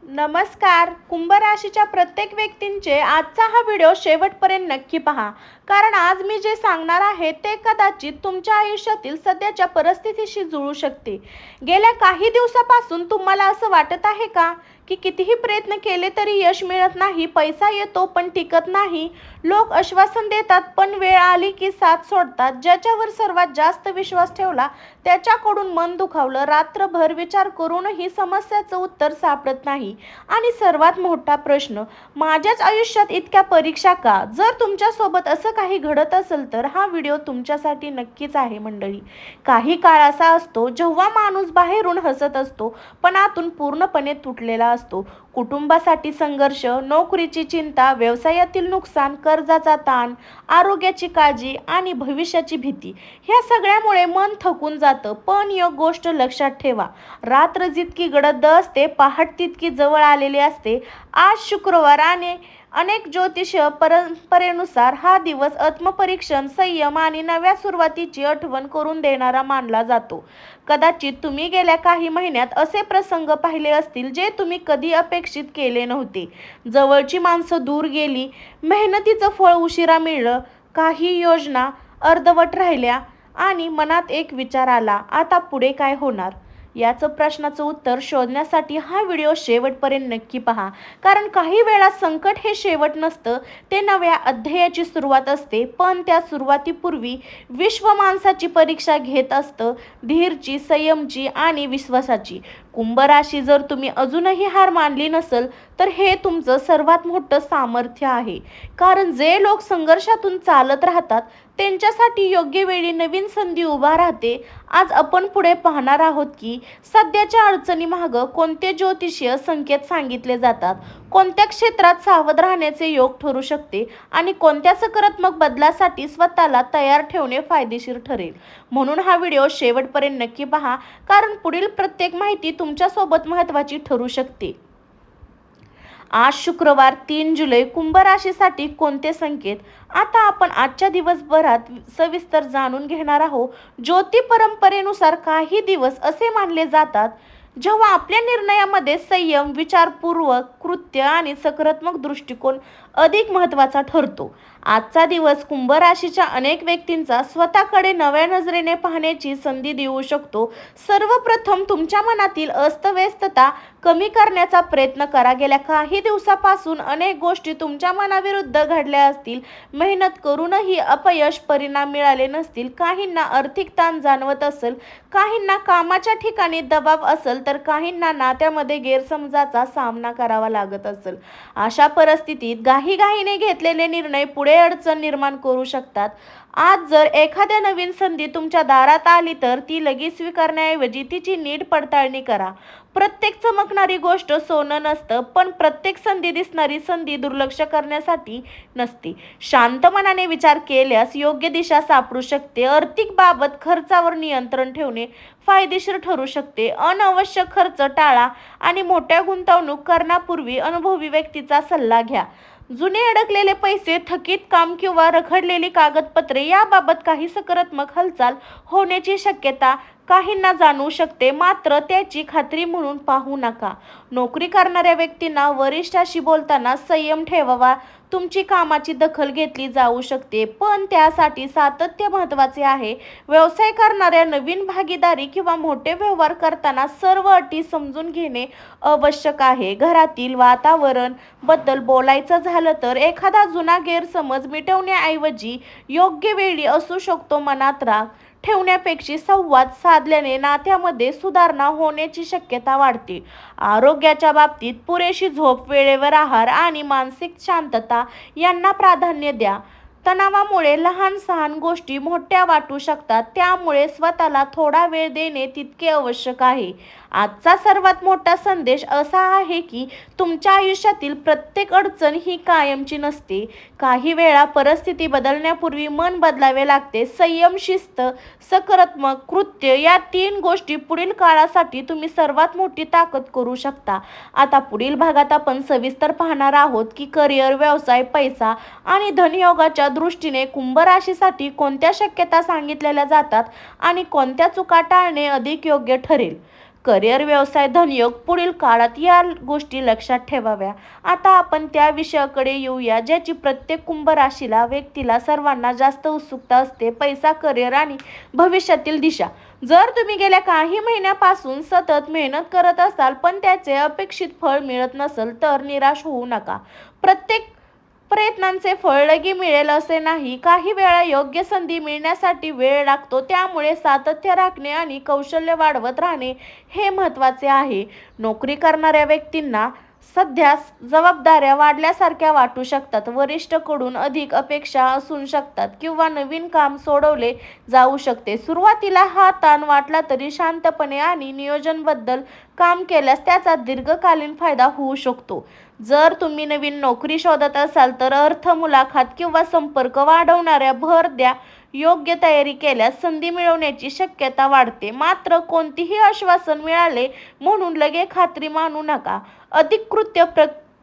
नमस्कार. कुंभ राशीच्या प्रत्येक व्यक्तींचे आजचा हा व्हिडिओ शेवटपर्यंत नक्की पहा, कारण आज मी जे सांगणार आहे ते कदाचित तुमच्या आयुष्यातील सध्याच्या परिस्थितीशी जुळू शकते. गेल्या काही दिवसापासून तुम्हाला असं वाटत आहे का की कितीही प्रयत्न केले तरी यश मिळत नाही, पैसा येतो पण टिकत नाही, लोक आश्वासन देतात पण वेळ आली की साथ सोडतात, ज्याच्यावर सर्वात जास्त विश्वास ठेवला त्याच्याकडून मन दुखावलं, रात्रभर विचार करूनही समस्याचं उत्तर सापडत नाही, आणि सर्वात मोठा प्रश्न, माझ्याच आयुष्यात इतक्या परीक्षा का? जर तुमच्यासोबत असं काही घडत असेल तर हा व्हिडिओ तुमच्यासाठी नक्कीच आहे मंडळी. काही काळ असा असतो जेव्हा माणूस बाहेरून हसत असतो पण आतून पूर्णपणे तुटलेला असतो. कुटुंबासाठी संघर्ष, नोकरीची चिंता, व्यवसायातील नुकसान, कर्जाचा ताण, आरोग्याची काळजी आणि भविष्याची भीती, ह्या सगळ्यामुळे मन थकून जातं. पण एक गोष्ट लक्षात ठेवा, रात्र जितकी गडद असते पहाट तितकी जवळ आलेली असते. आज शुक्रवार आणि अनेक ज्योतिषीय परंपरेनुसार हा दिवस आत्मपरीक्षण, संयम आणि नव्या सुरुवातीची आठवण करून देणारा मानला जातो. कदाचित तुम्ही गेल्या काही महिन्यात असे प्रसंग पाहिले असतील जे तुम्ही कधी अपेक्षित केले नव्हते. जवळची माणसं दूर गेली, मेहनतीचं फळ उशिरा मिळलं, काही योजना अर्धवट राहिल्या आणि मनात एक विचार आला, आता पुढे काय होणार? याचं प्रश्नाचं उत्तर शोधण्यासाठी हा व्हिडिओ शेवटपर्यंत नक्की पहा, कारण काही वेळा संकट हे शेवट नसतं, ते नव्या अध्यायाची सुरुवात असते. पण त्या सुरुवातीपूर्वी विश्व माणसाची परीक्षा घेत असतं, धीरची, संयमची आणि विश्वासाची. कुंभ राशी, जर तुम्ही अजूनही हार मानली नसेल तर हे तुमचं सर्वात मोठं सामर्थ्य आहे, कारण जे लोक संघर्षातून चालत राहतात त्यांच्यासाठी योग्य वेळी नवीन संधी उभा राहते. आज आपण पुढे पाहणार आहोत की सध्याच्या अडचणीमागं कोणते ज्योतिषीय संकेत सांगितले जातात, कोणत्या क्षेत्रात सावध राहण्याचे योग ठरू शकते आणि कोणत्या सकारात्मक बदलासाठी स्वतःला तयार ठेवणे फायदेशीर ठरेल. म्हणून हा व्हिडिओ शेवटपर्यंत नक्की पहा, कारण पुढील प्रत्येक माहिती तुमच्यासोबत महत्त्वाची ठरू शकते. आज शुक्रवार 3 जुलै, कुंभ राशीसाठी कोणते संकेत? आता आपण आजच्या दिवसभरात सविस्तर जाणून घेणार आहोत. ज्योतिष परंपरेनुसार काही दिवस असे मानले जातात जेव्हा आपल्या निर्णयामध्ये संयम, विचारपूर्वक कृत्य आणि सकारात्मक दृष्टिकोन अधिक महत्त्वाचा ठरतो. आजचा दिवस कुंभ राशीच्या अनेक व्यक्तींचा स्वतःकडे नव्या नजरेने पाहण्याची संधी देऊ शकतो. सर्वप्रथम तुमच्या मनातील अस्तव्यस्तता कमी करण्याचा प्रयत्न करा. गेल्या काही दिवसापासून अनेक गोष्टी तुमच्या मनाविरुद्ध घडल्या असतील, मेहनत करूनही अपयश, परिणाम मिळाले नसतील, काहींना आर्थिक ताण जाणवत असेल, काहींना कामाच्या ठिकाणी दबाव असेल, तर काहींना नात्यामध्ये गैरसमजाचा सामना करावा लागत असेल. अशा परिस्थितीत घाईघाईने घेतलेले निर्णय पुढे अडचण निर्माण करू शकतात. आज जर एखाद्या नवीन संधी तुमच्या दारात आली तर ती लगेच स्वीकारण्याऐवजी तिची नीट पडताळणी करा. प्रत्येक चमकणारी गोष्ट सोनं नसतं, पण प्रत्येक संधी दिसणारी संधी दुर्लक्ष करण्यासाठी नसते. शांत मनाने विचार केल्यास योग्य दिशा सापडू शकते. आर्थिक बाबत खर्चावर नियंत्रण ठेवणे फायदेशीर ठरू शकते. अनावश्यक खर्च टाळा आणि मोठ्या गुंतवणूक करण्यापूर्वी अनुभवी व्यक्तीचा सल्ला घ्या. जुने अडकलेले पैसे, थकीत काम किंवा रखडलेली कागदपत्रे याबाबत काही सकारात्मक हालचाल होण्याची शक्यता काहींना जाणवू शकते, मात्र त्याची खात्री म्हणून पाहू नका. नोकरी करणाऱ्या व्यक्तींना वरिष्ठाशी बोलताना संयम ठेवावा. तुमची कामाची दखल घेतली जाऊ शकते, पण त्यासाठी सातत्य महत्त्वाचे आहे. व्यवसाय करणाऱ्या नवीन भागीदारी किंवा मोठे व्यवहार करताना सर्व अटी समजून घेणे आवश्यक आहे. घरातील वातावरण बद्दल बोलायचं झालं तर एखादा जुना गैरसमज मिटवण्याऐवजी योग्य वेळी असू शकतो. मनात राग ठेवण्यापेक्षा संवाद साधल्याने नात्यामध्ये सुधारणा होण्याची शक्यता वाढते. आरोग्याच्या बाबतीत पुरेशी झोप, वेळेवर आहार आणि मानसिक शांतता यांना प्राधान्य द्या. तणावामुळे लहान सहान गोष्टी मोठ्या वाटू शकतात, त्यामुळे स्वतःला थोडा वेळ देणे तितके आवश्यक आहे. आजचा सर्वात मोठा संदेश असा आहे की तुमच्या आयुष्यातील प्रत्येक अडचण ही कायमची नसते. काही वेळा परिस्थिती बदलण्यापूर्वी मन बदलावे लागते. संयम, शिस्त, सकारात्मक कृत्य या 3 गोष्टी पुढील काळासाठी तुम्ही सर्वात मोठी ताकद करू शकता. आता पुढील भागात आपण सविस्तर पाहणार आहोत की करिअर, व्यवसाय, पैसा आणि धनयोगाच्या दृष्टीने कुंभ राशीसाठी कोणत्या शक्यता सांगितलेल्या जातात आणि कोणत्या चुका टाळणे अधिक योग्य ठरेल. करिअर, व्यवसाय, धनयोग पुढील काळात या गोष्टी लक्षात ठेवाव्या. आता आपण त्या विषयाकडे येऊया ज्याची प्रत्येक कुंभ राशीला व्यक्तीला सर्वांना जास्त उत्सुकता असते: पैसा, करिअर आणि भविष्यातील दिशा. जर तुम्ही गेल्या काही महिन्यापासून सतत मेहनत करत असाल पण त्याचे अपेक्षित फळ मिळत नसेल तर निराश होऊ नका. प्रत्येक प्रयत्नांचे फळ लगे मिळेल असे नाही. काही वेळा योग्य संधी मिळण्यासाठी वेळ लागतो. त्यामुळे सातत्य राखणे आणि कौशल्य वाढवत राहणे हे महत्त्वाचे आहे. नोकरी करणाऱ्या व्यक्तींना सध्या जबाबदाऱ्या वाढल्यासारख्या वाटू शकतात. वरिष्ठांकडून अधिक अपेक्षा असू शकतात किंवा नवीन काम सोडवले जाऊ शकते. सुरुवातीला हा ताण वाटला तरी शांतपणे आणि नियोजनाबद्दल काम केल्यास त्याचा दीर्घकालीन फायदा होऊ शकतो. जर तुम्ही नवीन नोकरी शोधत असाल तर अर्थ, मुलाखत किंवा संपर्क वाढवणाऱ्या भर द्या. योग्य तयारी केल्यास संधी मिळवण्याची शक्यता वाढते. मात्र कोणतीही आश्वासन मिळाले म्हणून लगेच खात्री मानू नका. अधिकृत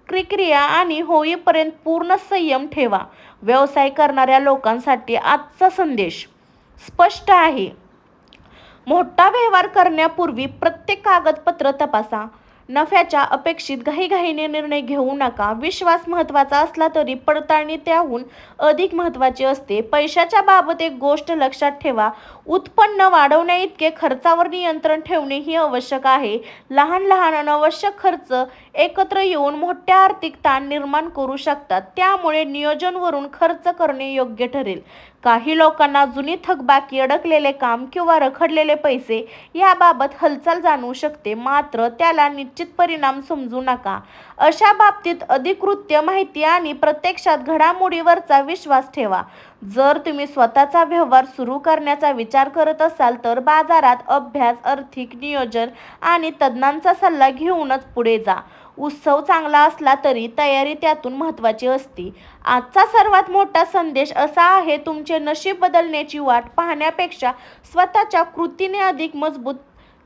प्रक्रिया आणि होईपर्यंत पूर्ण संयम ठेवा. व्यवसाय करणाऱ्या लोकांसाठी आजचा संदेश स्पष्ट आहे: मोठा व्यवहार करण्यापूर्वी प्रत्येक कागदपत्र तपासा. नफ्याच्या अपेक्षित घाईघाईने निर्णय घेऊ नका. विश्वास महत्त्वाचा असला तरी पडताळणी त्याहून अधिक महत्त्वाची असते. पैशाच्या बाबत एक गोष्ट लक्षात ठेवा: उत्पन्न वाढवण्याइतके खर्चावर नियंत्रण ठेवणेही आवश्यक आहे. लहान लहान अनावश्यक खर्च एकत्र येऊन मोठ्या आर्थिक ताण निर्माण करू शकतात. त्यामुळे नियोजनावरून खर्च करणे योग्य ठरेल. काही लोकांना जुनी थकबाकी, अडकलेले काम किंवा रखडलेले पैसे याबाबत हालचाल जाणवू शकते. मात्र त्याला निश्चित परिणाम समजू नका. अशा बाबतीत अधिकृत माहिती आणि प्रत्यक्षात घडामोडीवरचा विश्वास ठेवा. जर तुम्ही स्वतःचा व्यवहार सुरू करण्याचा विचार करत असाल तर बाजारात अभ्यास, आर्थिक नियोजन आणि तज्ज्ञांचा सल्ला घेऊनच पुढे जा. उत्सव चांगला असला तरी तयारी त्यातून महत्त्वाची असते. आजचा सर्वात मोठा संदेश असा आहे: तुमचे नशीब बदलण्याची वाट पाहण्यापेक्षा स्वतःच्या कृतीने अधिक मजबूत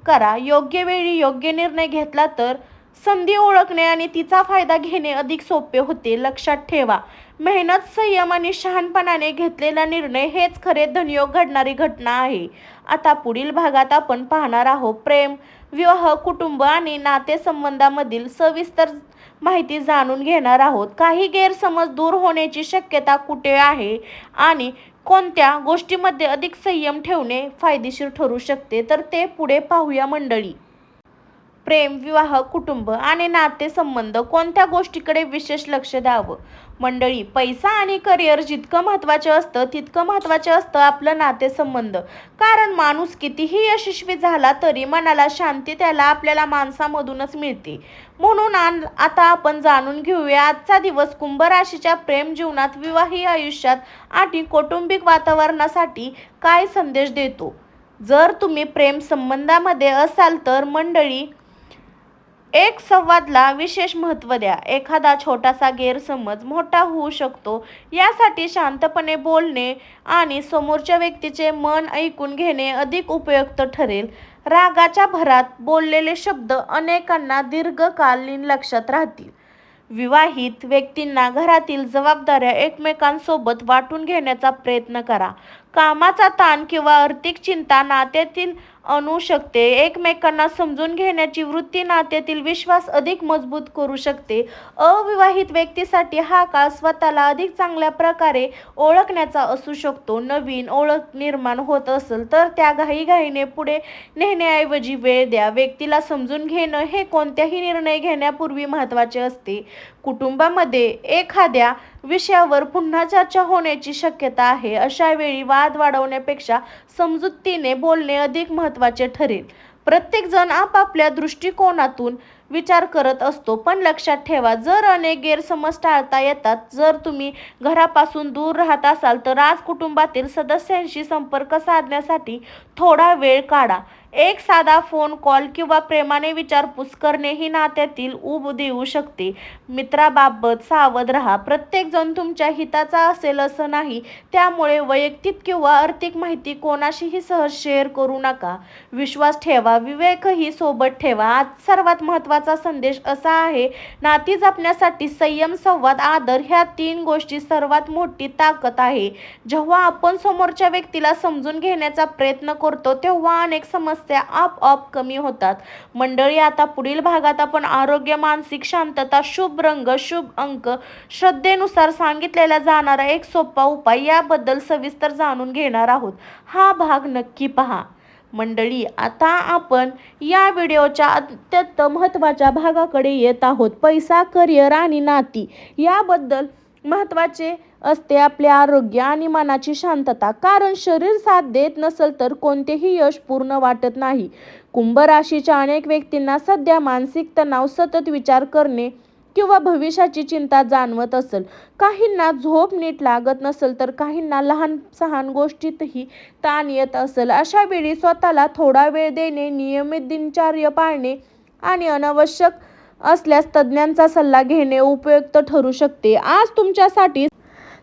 करा. योग्य वेळी योग्य निर्णय घेतला तर संधी ओळखणे आणि तिचा फायदा घेणे अधिक सोपे होते. लक्षात ठेवा, मेहनत, संयम आणि शहाणपणाने घेतलेला निर्णय हेच खरे धनयोग घडणारी घटना आहे. आता पुढील भागात आपण पाहणार आहोत प्रेम, विवाह, कुटुंब आणि नातेसंबंधामधील सविस्तर माहिती जाणून घेणार आहोत. काही गैरसमज दूर होण्याची शक्यता कुठे आहे आणि कोणत्या गोष्टींमध्ये अधिक संयम ठेवणे फायदेशीर ठरू शकते तर ते पुढे पाहूया मंडळी. प्रेम, विवाह, कुटुंब आणि नातेसंबंध कोणत्या गोष्टीकडे विशेष लक्ष द्यावं? मंडळी, पैसा आणि करिअर जितकं महत्त्वाचे असतं तितकं महत्त्वाचे असतं आपलं नातेसंबंध. कारण माणूस कितीही यशस्वी झाला तरी मनाला शांती त्याला आपल्याला माणसामधूनच मिळते. म्हणून आता आपण जाणून घेऊया आजचा दिवस कुंभ राशीच्या प्रेम जीवनात, विवाहित आयुष्यात आणि कौटुंबिक वातावरणासाठी काय संदेश देतो. जर तुम्ही प्रेम संबंधामध्ये असाल तर मंडळी, एक संवादाला विशेष महत्त्व द्या. एखादा छोटासा गैरसमज मोठा होऊ शकतो. यासाठी शांतपणे बोलणे आणि समोरच्या व्यक्तीचे मन ऐकून घेणे अधिक उपयुक्त ठरेल. रागाच्या भरात बोललेले शब्द अनेकांना दीर्घकालीन लक्षात राहतील. विवाहित व्यक्तींना घरातील जबाबदाऱ्या एकमेकांसोबत वाटून घेण्याचा प्रयत्न करा. कामाचा ताण किंवा आर्थिक चिंता नात्यातील आणू शकते. एकमेकांना समजून घेण्याची वृत्ती नात्यातील विश्वास अधिक मजबूत करू शकते. अविवाहित व्यक्तीसाठी हा काळ स्वतःला अधिक चांगल्या प्रकारे ओळखण्याचा असू शकतो. नवीन ओळख निर्माण होत असेल तर त्या घाईघाईने पुढे नेण्याऐवजी वेळ द्या. व्यक्तीला समजून घेणं हे कोणत्याही निर्णय घेण्यापूर्वी महत्त्वाचे असते. कुटुंबामध्ये एखाद्या विषयावर पुन्हा चर्चा होण्याची शक्यता आहे. अशा वेळी वाद वाढवण्यापेक्षा समजुतीने बोलणे अधिक महत्त्वाचे ठरेल. प्रत्येकजण आपापल्या दृष्टिकोनातून विचार करत असतो, पण लक्षात ठेवा, जर अनेक गैरसमज टाळता येतात. जर तुम्ही घरापासून दूर राहत असाल तर आज कुटुंबातील सदस्यांशी संपर्क साधण्यासाठी थोडा वेळ काढा. एक साधा फोन कॉल किंवा प्रेमाने विचारपूस करणे ही नात्यातील ऊब देऊ शकते. मित्राबाबत सावध राहा. प्रत्येकजण तुमच्या हिताचा असेल असं नाही, त्यामुळे वैयक्तिक किंवा आर्थिक माहिती कोणाशीही सहज शेअर करू नका. विश्वास ठेवा, विवेकही सोबत ठेवा. आज सर्वात महत्त्वाचं महत्त्वाचा संदेश असा आहे, नाती जपण्यासाठी संयम, संवाद, आदर ह्या 3 गोष्टी सर्वात मोठी ताकद आहे. जेव्हा आपण समोरच्या व्यक्तीला समजून घेण्याचा प्रयत्न करतो तेव्हा अनेक समस्या आपोआप कमी होतात. मंडळी, आता पुढील भागात आपण आरोग्य, मानसिक शांतता, शुभ रंग, शुभ अंक, श्रद्धेनुसार सांगितलेला जाणारा एक सोपा उपाय याबद्दल सविस्तर जाणून घेणार आहोत. हा भाग नक्की पहा. मंडळी, आता आपण या व्हिडिओच्या अत्यंत महत्त्वाच्या भागाकडे येत आहोत. पैसा, करिअर आणि नाती याबद्दल महत्त्वाचे असते आपले आरोग्य आणि मनाची शांतता. कारण शरीर साथ देत नसेल तर कोणतेही यश पूर्ण वाटत नाही. कुंभ राशीच्या अनेक व्यक्तींना सध्या मानसिक तणाव, सतत विचार करणे किंवा भविष्याची चिंता जाणवत असेल. काहींना झोप नीट लागत नसेल तर काहींना लहान सहान गोष्टीतही ताण येत असेल. अशा वेळी स्वतःला थोडा वेळ देणे, नियमित दिनचर्या पाळणे आणि अनावश्यक असल्यास तज्ज्ञांचा सल्ला घेणे उपयुक्त ठरू शकते. आज तुमच्यासाठी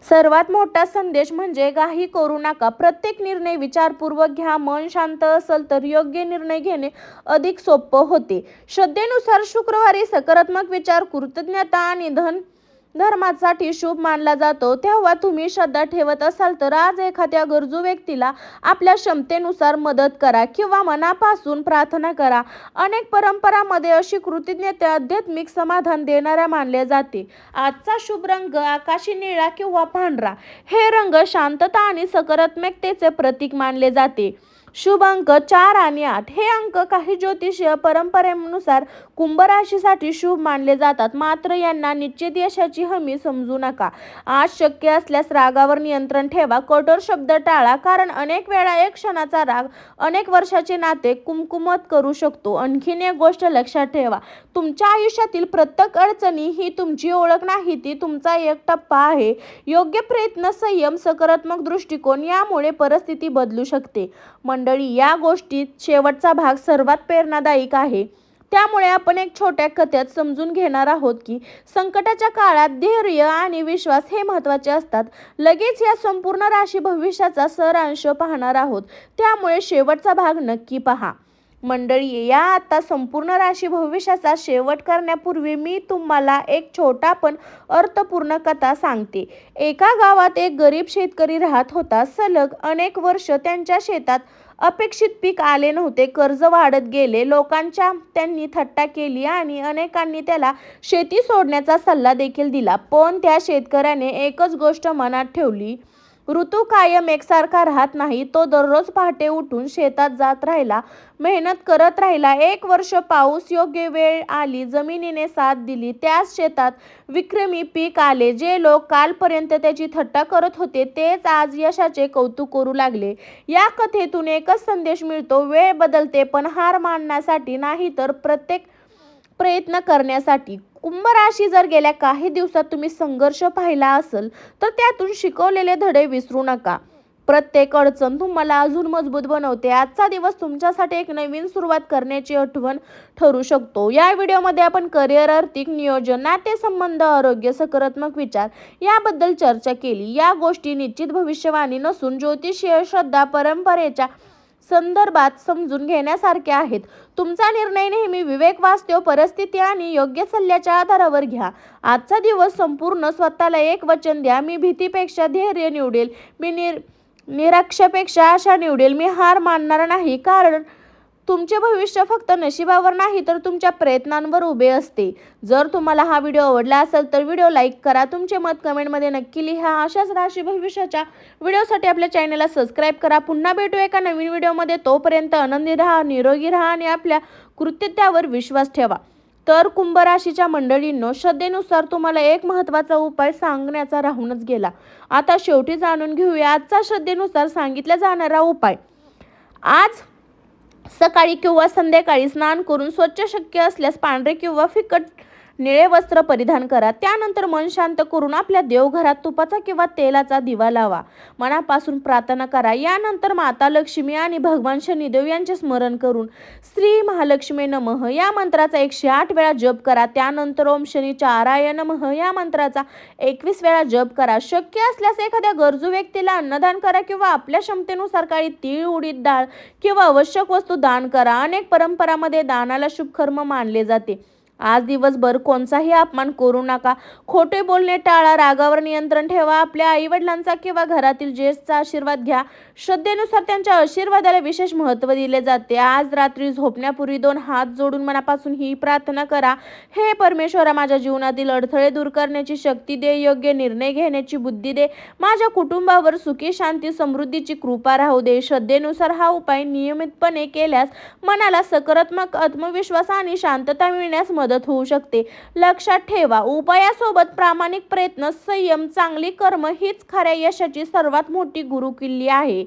सर्वात मोठा संदेश म्हणजे घाई करू नका. प्रत्येक निर्णय विचारपूर्वक घ्या. मन शांत असेल तर योग्य निर्णय घेणे अधिक सोपं होते. श्रद्धेनुसार शुक्रवारी सकारात्मक विचार, कृतज्ञता आणि धर्मासाठी शुभ मानला जातो. तेव्हा तुम्ही श्रद्धा ठेवत असाल तर आज एखाद्या गरजू व्यक्तीला आपल्या क्षमतेनुसार मदत करा किंवा मनापासून प्रार्थना करा. अनेक परंपरांमध्ये अशी कृतज्ञता आध्यात्मिक समाधान देणाऱ्या मानले जाते. आजचा शुभ रंग आकाशी निळा किंवा पांढरा. हे रंग शांतता आणि सकारात्मकतेचे प्रतीक मानले जाते. शुभ अंक 4 आणि 8. हे अंक काही ज्योतिषीय परंपरेनुसार कुंभ राशीसाठी शुभ मानले जातात, मात्र यांना निश्चित यशाची हमी समजू नका. आज शक्य असल्यास रागावर नियंत्रण ठेवा. कठोर शब्द टाळा, कारण अनेक वेळा एक क्षणाचा राग अनेक वर्षाचे नाते कुमकुमत करू शकतो. आणखीन एक गोष्ट लक्षात ठेवा, तुमच्या आयुष्यातील प्रत्येक अडचणी ही तुमची ओळख नाही, ती तुमचा एक टप्पा आहे. योग्य प्रयत्न, संयम, सकारात्मक दृष्टिकोन यामुळे परिस्थिती बदलू शकते. मंडळी, या गोष्टीत शेवटचा भाग सर्वात प्रेरणादायक आहे. त्यामुळे आपण एक छोट्या कथेत समजून घेणार आहोत की संकटाच्या काळात धैर्य आणि विश्वास हे महत्त्वाचे असतात. लगेच या संपूर्ण राशी भविष्याचा सारांश पाहणार आहोत, त्यामुळे शेवटचा भाग नक्की पहा. मंडळी, या आता संपूर्ण राशी भविष्याचा शेवट करण्यापूर्वी मी तुम्हाला एक छोटा पण अर्थपूर्ण कथा सांगते. एका गावात एक गरीब शेतकरी राहत होता. सलग अनेक वर्ष त्यांच्या शेतात अपेक्षित पीक आले नव्हते. कर्ज वाढत गेले. लोकांच्या त्यांनी थट्टा केली आणि अनेकांनी त्याला शेती सोडण्याचा सल्ला देखील दिला. पण त्या शेतकऱ्याने एकच गोष्ट मनात ठेवली, ऋतू कायम एकसारखा राहत नाही. तो दररोज पहाटे उठून शेतात जात राहिला, मेहनत करत राहिला. एक वर्ष पाऊस, योग्य वेळ आली, जमिनीने साथ दिली. त्याच शेतात विक्रमी पीक आले. जे लोक कालपर्यंत त्याची थट्टा करत होते तेच आज यशाचे कौतुक करू लागले. या कथेतून एकच संदेश मिळतो, वेळ बदलते पण हार मानण्यासाठी नाही, तर प्रयत्न करण्यासाठी. कुंभ राशी, जर गेल्या काही दिवसात तुम्ही संघर्ष पाहिला असेल तर त्यातून शिकवलेले धडे विसरू नका. प्रत्येक अडचण तुम्हाला अजून मजबूत बनवते. आजचा दिवस तुमच्यासाठी एक नवीन सुरुवात करण्याची आठवण ठरू शकतो. या व्हिडिओमध्ये आपण करिअर, आर्थिक नियोजन, नातेसंबंध, आरोग्य, सकारात्मक विचार याबद्दल चर्चा केली. या गोष्टी निश्चित भविष्यवाणी नसून ज्योतिषीय, श्रद्धा, परंपरेच्या संदर्भात समजून घेण्यासारख्या आहेत. तुमचा निर्णय नेहमी विवेक, वास्तव परिस्थिती आणि योग्य सल्ल्याच्या आधारावर घ्या. आजचा दिवस संपूर्ण स्वतःला एक वचन द्या, मी भीतीपेक्षा धैर्य निवडेल, मी निराशेपेक्षा आशा निवडेल, मी हार मानणार नाही. कारण तुमचे भविष्य फक्त नशिबावर नाही तर तुमच्या प्रयत्नांवर उभे असते. जर तुम्हाला हा व्हिडिओ आवडला असेल तर व्हिडिओ लाईक करा. तुमचे मत कमेंटमध्ये नक्की लिहा. अशाच राशी भविष्याच्या व्हिडिओसाठी आपल्या चॅनलला सबस्क्राईब करा. पुन्हा भेटू एका नवीन व्हिडिओमध्ये. तोपर्यंत आनंदी राहा, निरोगी राहा आणि आपल्या कृतज्ञतेवर विश्वास ठेवा. तर कुंभ राशीच्या मंडळींनो, श्रद्धेनुसार तुम्हाला एक महत्त्वाचा उपाय सांगण्याचा राहूनच गेला. आता शेवटी जाणून घेऊया आजचा श्रद्धेनुसार सांगितला जाणारा उपाय. आज सकाळी किंवा संध्याकाळी स्नान करून स्वच्छ, शक्य असल्यास पांढरे किंवा फिकट निळे वस्त्र परिधान करा. त्यानंतर मन शांत करून आपल्या देवघरात तुपाचा किंवा तेलाचा दिवा लावा. मनापासून प्रार्थना करा. यानंतर माता लक्ष्मी आणि भगवान शनिदेव यांचे स्मरण करून श्री महालक्ष्मी नमः या मंत्राचा 108 वेळा जप करा. त्यानंतर ओम शनिचाराय नमः या मंत्राचा 21 वेळा जप करा. शक्य असल्यास एखाद्या गरजू व्यक्तीला अन्नदान करा किंवा आपल्या क्षमतेनुसार काही तीळ, उडीद डाळ किंवा आवश्यक वस्तू दान करा. अनेक परंपरांमध्ये दानाला शुभ कर्म मानले जाते. आज दिवसभर कोणताही अपमान करू नका, खोटे बोलणे टाळा, रागावर नियंत्रण ठेवा, आपल्या आईवडिलांचा किंवा घरातील ज्येष्ठांचा आशीर्वाद घ्या. श्रद्धेनुसार त्यांच्या आशीर्वादाला विशेष महत्त्व दिले जाते. आज रात्री झोपण्यापूर्वी 2 हात जोडून मनापासून ही प्रार्थना करा. हे परमेश्वरा, माझ्या जीवनातील अडथळे दूर करण्याची शक्ती दे, योग्य निर्णय घेण्याची बुद्धी दे, माझ्या कुटुंबावर सुखी, शांती, समृद्धीची कृपा राहू दे. श्रद्धेनुसार हा उपाय नियमितपणे केल्यास मनाला सकारात्मक आत्मविश्वास आणि शांतता मिळण्यास मदत होऊ शकते. लक्षात ठेवा, उपायासोबत प्रामाणिक प्रयत्न, संयम, चांगली कर्म हीच खऱ्या यशाची सर्वात मोठी गुरुकिल्ली आहे.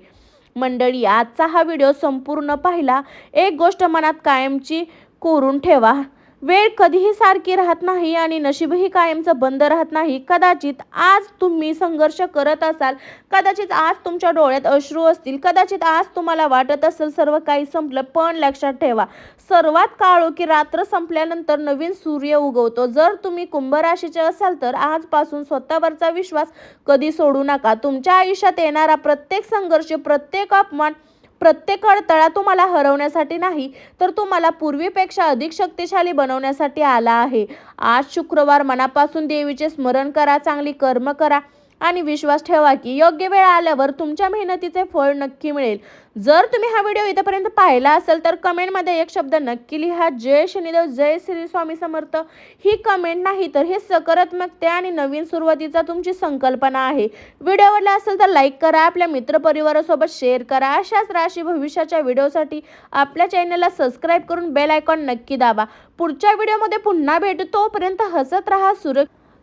मंडळी, आजचा हा व्हिडिओ संपूर्ण पाहिला. एक गोष्ट मनात कायमची कोरून ठेवा, वेळ कधीही सारखी राहत नाही आणि नशीबही कायमचं बंद राहत नाही. कदाचित आज तुम्ही संघर्ष करत असाल, कदाचित आज तुमच्या डोळ्यात अश्रू असतील, कदाचित आज तुम्हाला वाटत असेल सर्व काही संपलं, पण लक्षात ठेवा, सर्वात काळोखी रात्र संपल्यानंतर नवीन सूर्य उगवतो. जर तुम्ही कुंभ राशीचे असाल तर आजपासून स्वतःवरचा विश्वास कधी सोडू नका. तुमच्या आयुष्यात येणारा प्रत्येक संघर्ष, प्रत्येक अपमान, प्रत्येक अडथळा तुम्हाला हरवण्यासाठी नाही, तर तुम्हाला पूर्वीपेक्षा अधिक शक्तिशाली बनवण्यासाठी आला आहे. आज शुक्रवार, मनापासून देवीचे स्मरण करा, चांगली कर्म करा आणि विश्वास ठेवा की योग्य वेळ आल्यावर तुमच्या मेहनतीचे फळ नक्की मिळेल. जर तुम्ही हा व्हिडिओ इथपर्यंत पाहिला असेल तर कमेंटमध्ये एक शब्द नक्की लिहा, जय शनिदेव, जय श्री स्वामी समर्थ. ही कमेंट नाही तर हे सकारात्मकता आणि नवीन सुरुवातीचा तुमची संकल्पना आहे. व्हिडिओ आवडला असेल तर लाईक करा, आपल्या मित्रपरिवारासोबत शेअर करा. अशाच राशी भविष्याच्या व्हिडिओसाठी आपल्या चॅनलला सबस्क्राईब करून बेल आयकॉन नक्की दाबा. पुढच्या व्हिडिओमध्ये पुन्हा भेटू, तोपर्यंत हसत राहा,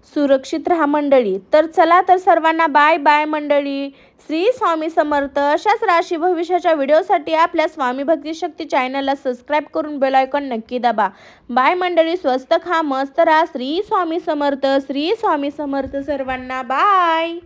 सुरक्षित राहा मंडळी. तर चला, तर सर्वांना बाय बाय मंडळी. श्री स्वामी समर्थ. अशाच राशी भविष्याच्या व्हिडिओसाठी आपल्या स्वामी भक्ती शक्ती चॅनलला सबस्क्राईब करून बेल आयकॉन नक्की दाबा. बाय मंडळी. स्वस्त खा, मस्त राहा. श्री स्वामी समर्थ. श्री स्वामी समर्थ सर्वांना. बाय.